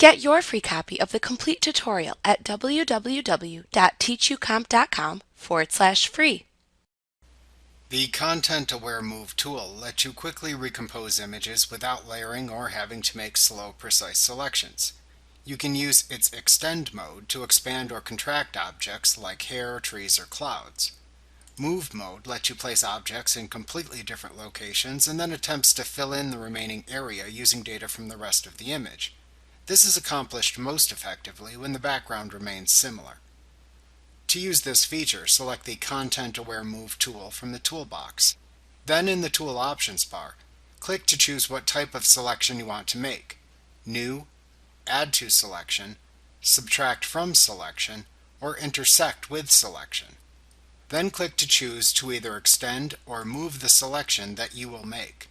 Get your free copy of the complete tutorial at www.teachucomp.com/free. The Content-Aware Move tool lets you quickly recompose images without layering or having to make slow, precise selections. You can use its Extend mode to expand or contract objects like hair, trees, or clouds. Move mode lets you place objects in completely different locations and then attempts to fill in the remaining area using data from the rest of the image. This is accomplished most effectively when the background remains similar. To use this feature, select the Content-Aware Move tool from the toolbox. Then in the Tool Options bar, click to choose what type of selection you want to make: New, Add to Selection, Subtract from Selection, or Intersect with Selection. Then click to choose to either extend or move the selection that you will make.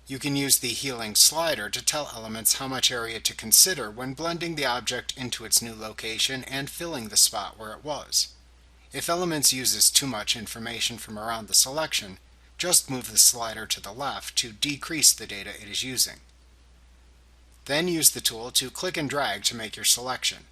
You can use the Healing slider to tell elements how much area to consider when blending the object into its new location and filling the spot where it was. If Elements uses too much information from around the selection, just move the slider to the left to decrease the data it is using. Then use the tool to click and drag to make your selection.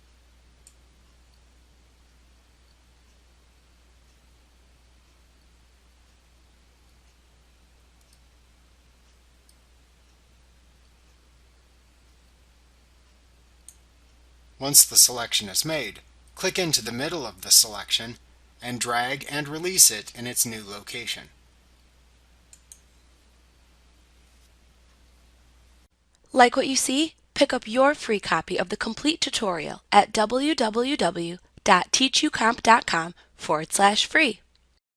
Once the selection is made, click into the middle of the selection and drag and release it in its new location. Like what you see? Pick up your free copy of the complete tutorial at www.teachucomp.com/free.